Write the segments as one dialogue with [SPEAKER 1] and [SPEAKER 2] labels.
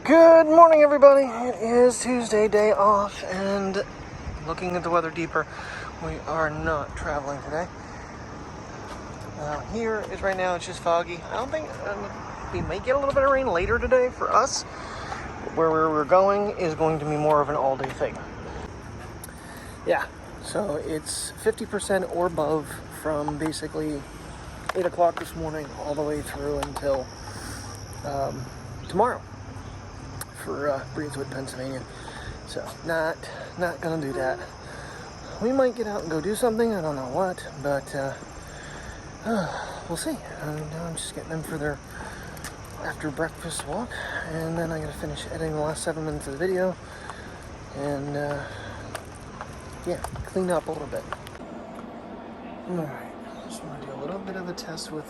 [SPEAKER 1] Good morning, everybody. It is Tuesday, day off, and looking at the weather deeper, we are not traveling today. Here is right now, it's just foggy. I don't think, we may get a little bit of rain later today for us. Where we're going is going to be more of an all-day thing. Yeah, so it's 50% or above from basically 8 o'clock this morning all the way through until tomorrow for Breezewood, Pennsylvania. So not gonna do that. We might get out and go do something, I don't know what, but we'll see. I'm just getting them for their after breakfast walk, and then I gotta finish editing the last 7 minutes of the video and yeah, clean up a little bit. Alright, just want to do a little bit of a test with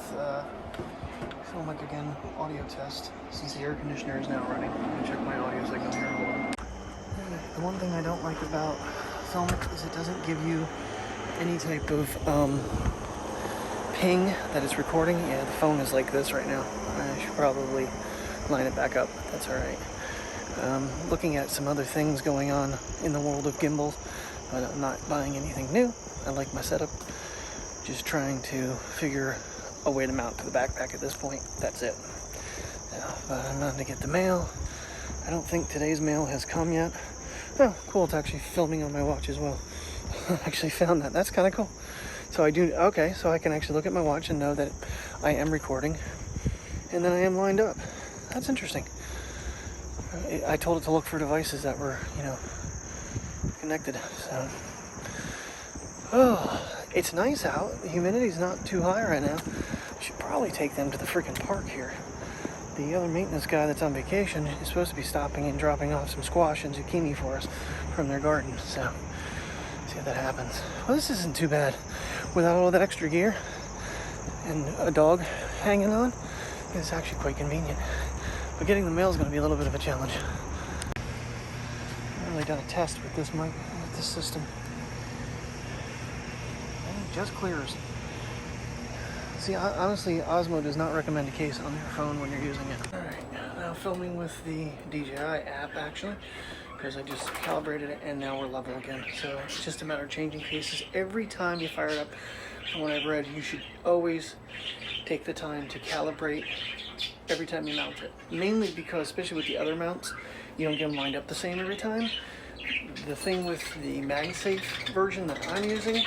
[SPEAKER 1] film mic again, audio test, since the air conditioner is now running. I'm gonna check my audio signal here. Hold on. The one thing I don't like about film mic is it doesn't give you any type of ping that it's recording. Yeah, the phone is like this right now. I should probably line it back up. That's alright. Looking at some other things going on in the world of gimbals, but I'm not buying anything new. I like my setup. Just trying to figure a way to mount to the backpack at this point. That's it. But I'm not going to get the mail. I don't think today's mail has come yet. Oh, cool. It's actually filming on my watch as well. I actually found that. That's kind of cool. So so I can actually look at my watch and know that I am recording. And then I am lined up. That's interesting. I told it to look for devices that were, connected. So, it's nice out. The humidity's not too high right now. I should probably take them to the freaking park here. The other maintenance guy that's on vacation is supposed to be stopping and dropping off some squash and zucchini for us from their garden. So, see if that happens. Well, this isn't too bad. Without all that extra gear and a dog hanging on, it's actually quite convenient. But getting the mail is going to be a little bit of a challenge. I've really done a test with this mic, with this system. It just clears. See, honestly, Osmo does not recommend a case on your phone when you're using it. Alright, now filming with the DJI app, actually, because I just calibrated it and now we're level again. So it's just a matter of changing cases. Every time you fire it up, from what I've read, you should always take the time to calibrate every time you mount it. Mainly because, especially with the other mounts, you don't get them lined up the same every time. The thing with the MagSafe version that I'm using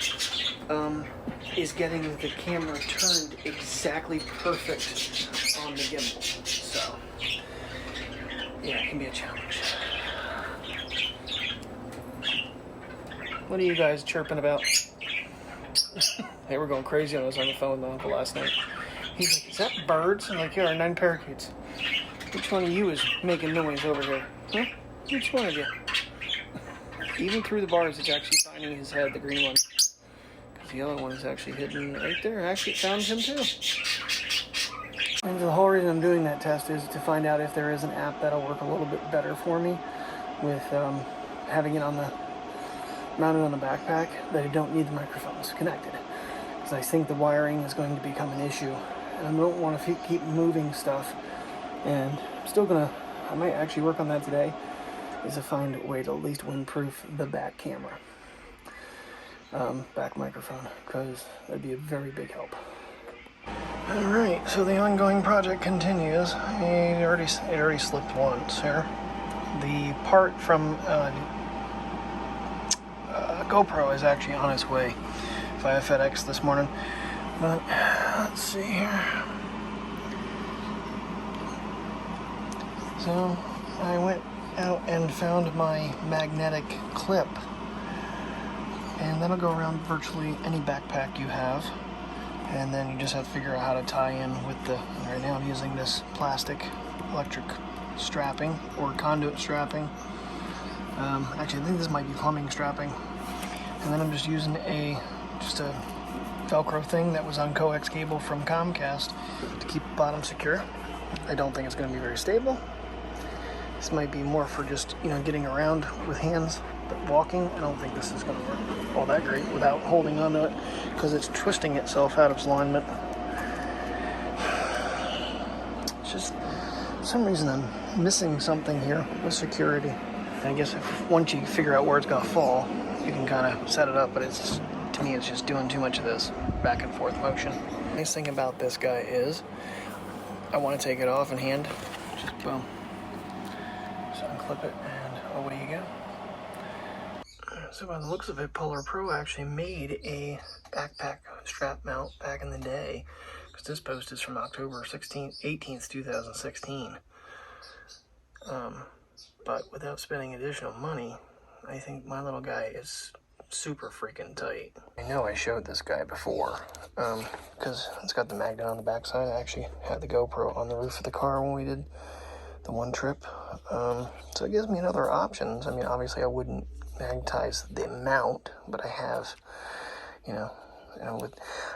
[SPEAKER 1] is getting the camera turned exactly perfect on the gimbal. So, yeah, it can be a challenge. What are you guys chirping about? They were going crazy on us on the phone with my uncle last night. He's like, is that birds? I'm like, yeah, 9 parakeets. Which one of you is making noise over here? Huh? Which one of you? Even through the bars, it's actually finding his head, the green one. Because the other one is actually hidden right there. Actually, it found him too. And the whole reason I'm doing that test is to find out if there is an app that'll work a little bit better for me with having it mounted on the backpack, that I don't need the microphones connected. Because I think the wiring is going to become an issue. And I don't want to keep moving stuff. And I'm still I might actually work on that today, is to find a way to at least windproof the back camera, back microphone, because that'd be a very big help. Alright, so the ongoing project continues. It already slipped once here. The part from GoPro is actually on its way via FedEx this morning, but let's see here. So I went out and found my magnetic clip, and that'll go around virtually any backpack you have, and then you just have to figure out how to tie in with right now I'm using this plastic electric strapping or conduit strapping. Actually I think this might be plumbing strapping, and then I'm just using a Velcro thing that was on coax cable from Comcast to keep the bottom secure. I don't think it's going to be very stable. This might be more for just, getting around with hands, but walking, I don't think this is going to work all that great without holding onto it, because it's twisting itself out of its alignment. It's just, for some reason I'm missing something here with security. I guess once you figure out where it's gonna fall, you can kind of set it up, but it's, to me, it's just doing too much of this back and forth motion. Nice thing about this guy is, I want to take it off in hand, just boom. So unclip it and away you go. So by the looks of it, Polar Pro actually made a backpack strap mount back in the day, because this post is from October 18th, 2016. But without spending additional money, I think my little guy is super freaking tight. I know I showed this guy before, because it's got the magnet on the backside. I actually had the GoPro on the roof of the car when we did the one trip. So it gives me another options. I mean, obviously I wouldn't magnetize the mount, but I have,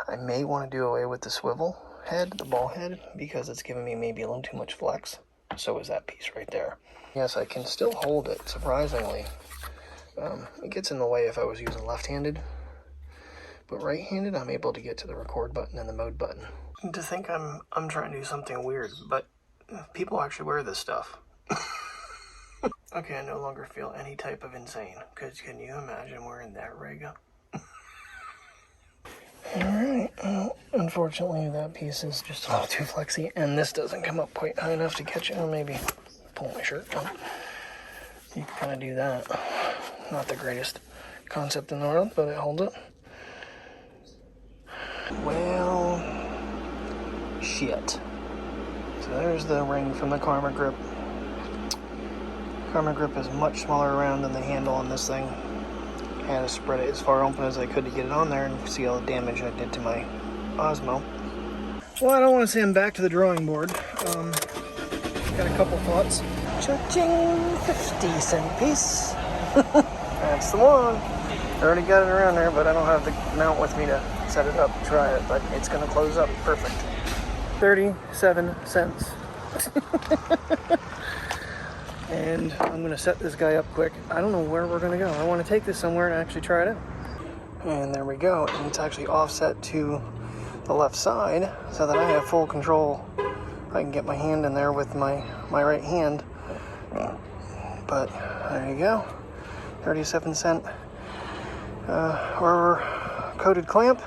[SPEAKER 1] I may want to do away with the swivel head, the ball head, because it's giving me maybe a little too much flex. So is that piece right there. Yes, I can still hold it, surprisingly. It gets in the way if I was using left-handed, but right-handed I'm able to get to the record button and the mode button. To think I'm trying to do something weird, but people actually wear this stuff. Okay, I no longer feel any type of insane, because can you imagine wearing that rig? Alright, well, unfortunately that piece is just a little too flexy, and this doesn't come up quite high enough to catch it. Or maybe pull my shirt down. You can kind of do that. Not the greatest concept in the world, but it holds it. Well, shit. So there's the ring from the Karma Grip. Karma Grip is much smaller around than the handle on this thing. I had to spread it as far open as I could to get it on there and see all the damage I did to my Osmo. Well, I don't want to say I'm back to the drawing board. Got a couple thoughts. Cha-ching! 50-cent piece. That's the one. I already got it around there, but I don't have the mount with me to set it up and try it, but it's going to close up perfect. 37 cents. And I'm going to set this guy up quick. I don't know where we're going to go. I want to take this somewhere and actually try it out. And there we go. And it's actually offset to the left side so that I have full control. I can get my hand in there with my right hand. But there you go. 37-cent rubber coated clamp.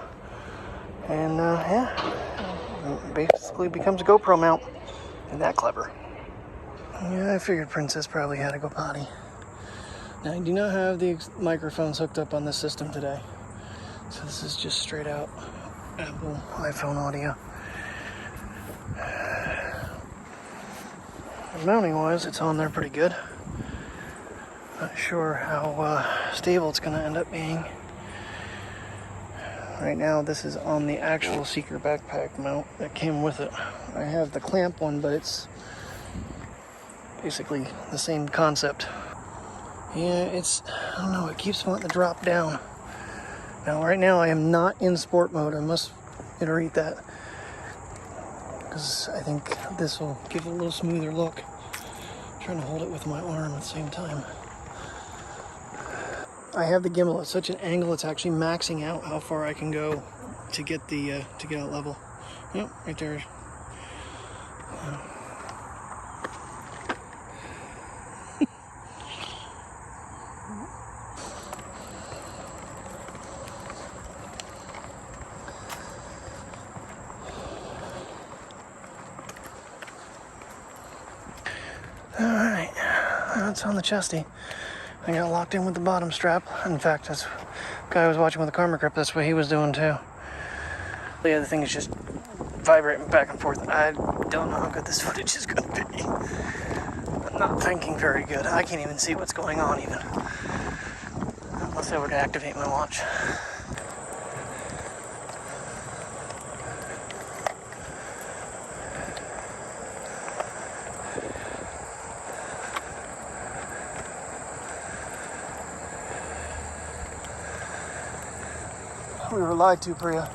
[SPEAKER 1] And yeah, it basically becomes a GoPro mount. Isn't that clever? Yeah, I figured Princess probably had to go potty. Now, I do not have the microphones hooked up on this system today. So this is just straight out Apple iPhone audio. Mounting wise, it's on there pretty good. Not sure how stable it's going to end up being. Right now, this is on the actual Seeker backpack mount that came with it. I have the clamp one, but it's basically the same concept. Yeah, I don't know, it keeps wanting to drop down. Now, right now, I am not in sport mode. I must iterate that, because I think this will give it a little smoother look. I'm trying to hold it with my arm at the same time. I have the gimbal at such an angle, it's actually maxing out how far I can go to get out level. Yep, right there. Alright, that's on the chesty. I got locked in with the bottom strap. In fact, that's the guy I was watching with the Karma Grip, that's what he was doing too. The other thing is just vibrating back and forth. I don't know how good this footage is going to be. I'm not thinking very good. I can't even see what's going on even. Unless I were to activate my watch. We were lied to, Priya.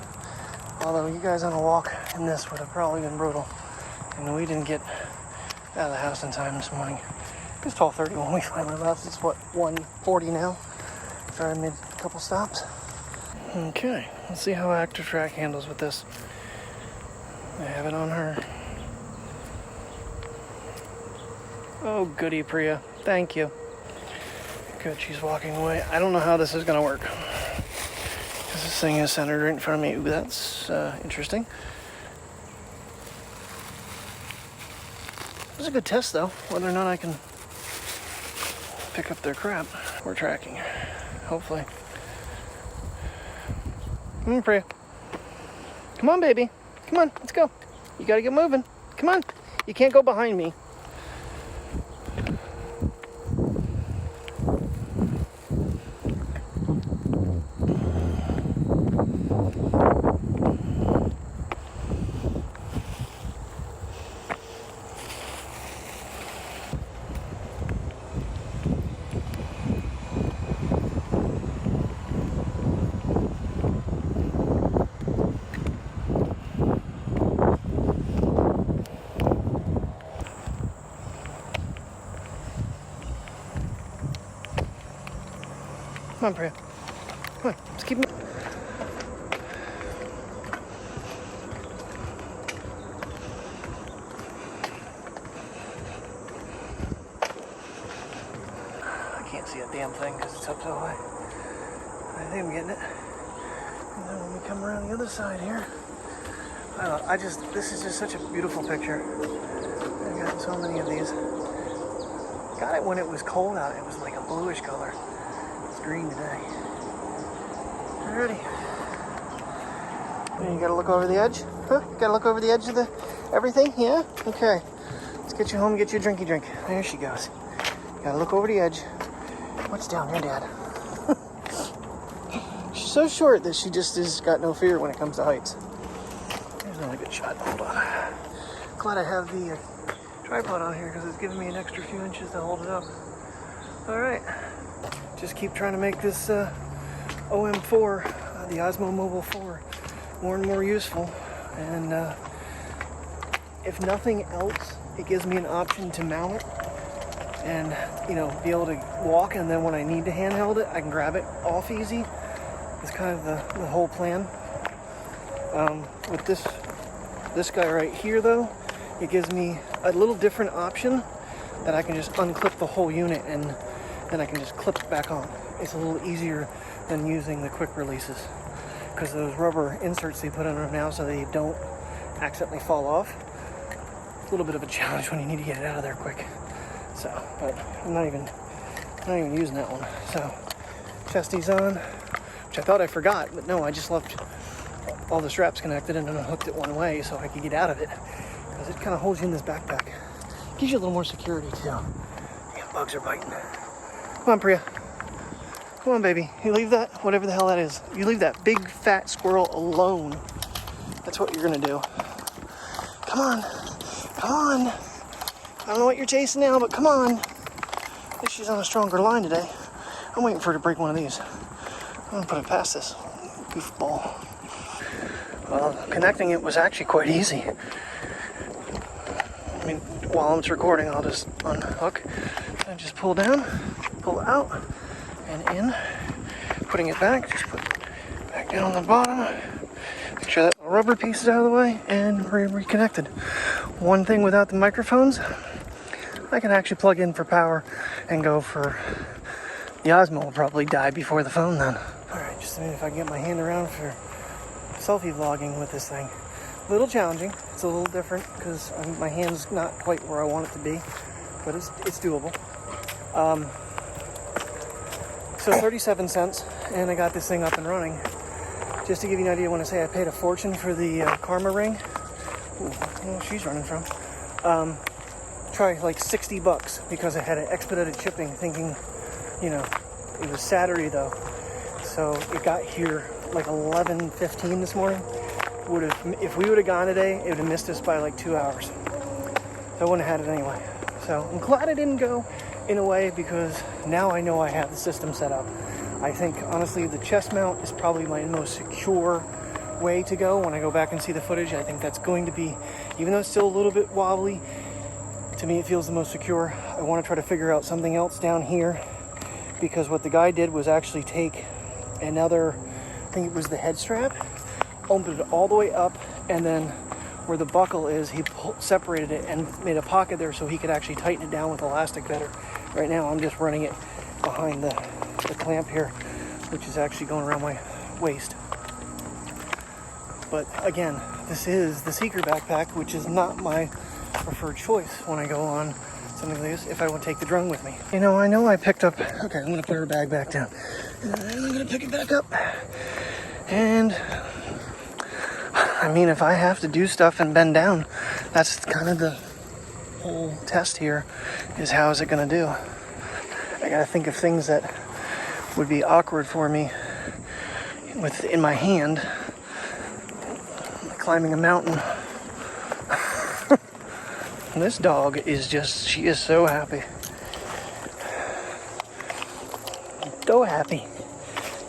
[SPEAKER 1] Although you guys on a walk in this would have probably been brutal. And we didn't get out of the house in time this morning. It was 12:30 when we finally left. It's what, 1:40 now? After I made a couple stops. Okay, let's see how Active Track handles with this. I have it on her. Oh, goody, Priya. Thank you. Good, she's walking away. I don't know how this is going to work. Because this thing is centered right in front of me. Ooh, that's interesting. It was a good test, though. Whether or not I can pick up their crap. We're tracking. Hopefully. Come on, Priya. Come on, baby. Come on, let's go. You gotta get moving. Come on. You can't go behind me. Come on, Priya. Come on, let's keep moving. I can't see a damn thing because it's up so high. I think I'm getting it. And then when we come around the other side here, I don't know, this is just such a beautiful picture. I've gotten so many of these. Got it when it was cold out. It was like a bluish color. Green today. Alrighty. You gotta look over the edge? Huh? You gotta look over the edge of the everything? Yeah? Okay. Let's get you home and get you a drinky drink. There she goes. You gotta look over the edge. What's down there, Dad? She's so short that she just has got no fear when it comes to heights. There's another good shot. Hold on. Glad I have the tripod on here because it's giving me an extra few inches to hold it up. Alright. Just keep trying to make this OM4, the Osmo Mobile 4, more and more useful. And if nothing else, it gives me an option to mount it and, you know, be able to walk. And then when I need to handheld it, I can grab it off easy. It's kind of the whole plan. With this guy right here, though, it gives me a little different option that I can just unclip the whole unit and then I can just clip it back on. It's a little easier than using the quick releases because those rubber inserts they put on them now so they don't accidentally fall off. It's a little bit of a challenge when you need to get it out of there quick. So, but I'm not even using that one. So, chesties on, which I thought I forgot, but no, I just left all the straps connected and then hooked it one way so I could get out of it because it kind of holds you in this backpack. Gives you a little more security too. Damn, bugs are biting. Come on, Priya. Come on, baby. You leave that, whatever the hell that is. You leave that big fat squirrel alone. That's what you're gonna do. Come on. Come on. I don't know what you're chasing now, but come on. I think she's on a stronger line today. I'm waiting for her to break one of these. I'm gonna put it past this goofball. Well, connecting it was actually quite easy. I mean, while it's recording, I'll just unhook and just pull down, pull out, and in. Putting it back, just put it back down on the bottom. Make sure that rubber piece is out of the way, and we're reconnected. One thing without the microphones, I can actually plug in for power and go for the Osmo will probably die before the phone then. Alright, just a minute if I can get my hand around for selfie vlogging with this thing. A little challenging. It's a little different because my hand's not quite where I want it to be, but it's doable. So 37 cents, and I got this thing up and running. Just to give you an idea, when I say I paid a fortune for the Karma ring, ooh, well, she's running from. Try like $60 because I had it expedited shipping, thinking, you know, it was Saturday though, so it got here like 11:15 this morning. If we would have gone today, it would have missed us by like 2 hours. So I wouldn't have had it anyway. So I'm glad I didn't go in a way because now I know I have the system set up. I think honestly the chest mount is probably my most secure way to go. When I go back and see the footage, I think that's going to be, even though it's still a little bit wobbly, to me it feels the most secure. I want to try to figure out something else down here because what the guy did was actually take another, I think it was the head strap, opened it all the way up and then where the buckle is, he separated it and made a pocket there so he could actually tighten it down with elastic better. Right now I'm just running it behind the clamp here, which is actually going around my waist. But again, this is the Seeker backpack, which is not my preferred choice when I go on something like this if I want to take the drone with me. You know, I know I picked up, okay, I'm going to put her bag back down. And I'm going to pick it back up. And I mean, if I have to do stuff and bend down, that's kind of the whole test here, is how is it going to do. I got to think of things that would be awkward for me in my hand, like climbing a mountain. This dog is just, she is so happy. So happy.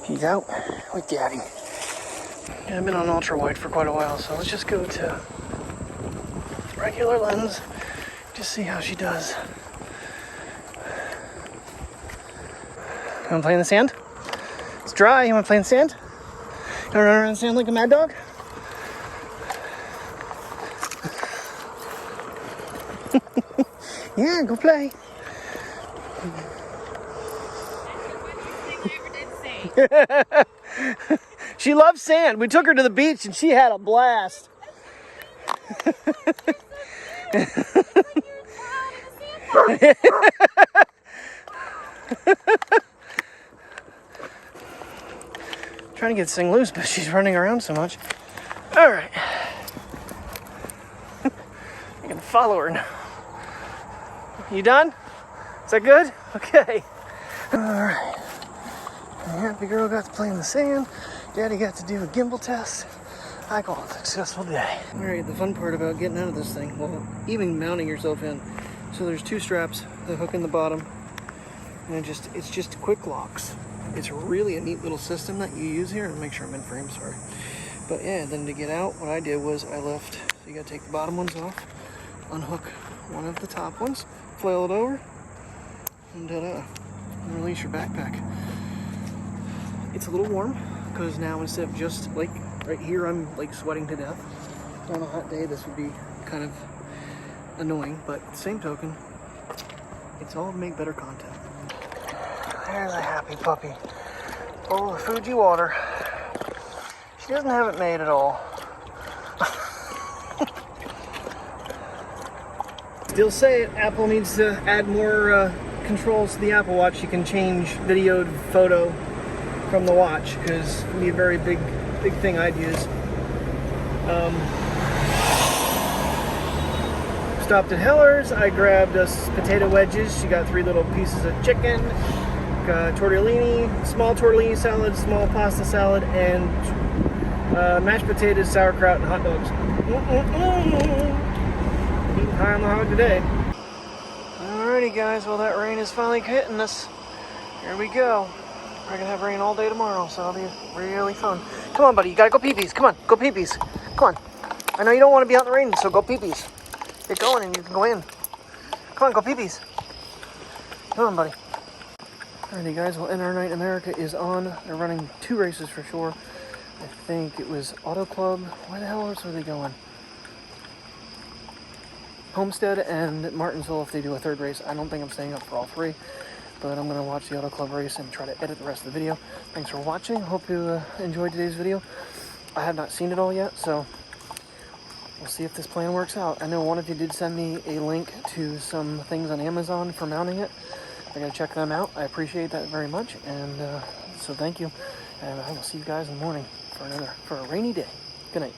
[SPEAKER 1] She's out with Daddy. Yeah, I've been on ultra wide for quite a while, so let's just go to regular lens, just see how she does. You wanna play in the sand? It's dry, you wanna play in the sand? You wanna run around the sand like a mad dog? Yeah, go play. She loves sand. We took her to the beach and she had a blast. Trying to get this thing loose, but she's running around so much. All right. I can follow her now. You done? Is that good? Okay. All right. Happy girl got to play in the sand. Daddy got to do a gimbal test. I call it a successful day. All right, the fun part about getting out of this thing, well, even mounting yourself in. So there's two straps, the hook in the bottom, and it's just quick locks. It's really a neat little system that you use here. And make sure I'm in frame, sorry. But yeah, then to get out, what I did was I left, so you gotta take the bottom ones off, unhook one of the top ones, flail it over, and ta-da, and release your backpack. It's a little warm, because now instead of just like right here, I'm like sweating to death. On a hot day, this would be kind of annoying, but same token, it's all to make better content. There's a happy puppy. Oh, Fuji water. She doesn't have it made at all. Still say it, Apple needs to add more controls to the Apple Watch. You can change video to photo from the watch, because it would be a very big thing I'd use. Stopped at Heller's. I grabbed us potato wedges. She got 3 little pieces of chicken, tortellini, small tortellini salad, small pasta salad, and mashed potatoes, sauerkraut, and hot dogs. Eating high on the hog today. Alrighty guys, well that rain is finally hitting us. Here we go. We're gonna have rain all day tomorrow, so it'll be really fun. Come on, buddy, you gotta go pee-pees. Come on, go pee-pees. Come on. I know you don't want to be out in the rain, so go pee-pees. Get going and you can go in. Come on, go pee-pees. Come on, buddy. Alrighty guys, well NR Night in America is on. They're running 2 races for sure. I think it was Auto Club. Where the hell else are they going? Homestead and Martinsville if they do a 3rd race. I don't think I'm staying up for all 3. But I'm going to watch the Auto Club race and try to edit the rest of the video. Thanks for watching. Hope you enjoyed today's video. I have not seen it all yet, so we'll see if this plan works out. I know one of you did send me a link to some things on Amazon for mounting it. I got to check them out. I appreciate that very much, and so thank you. And I will see you guys in the morning for a rainy day. Good night.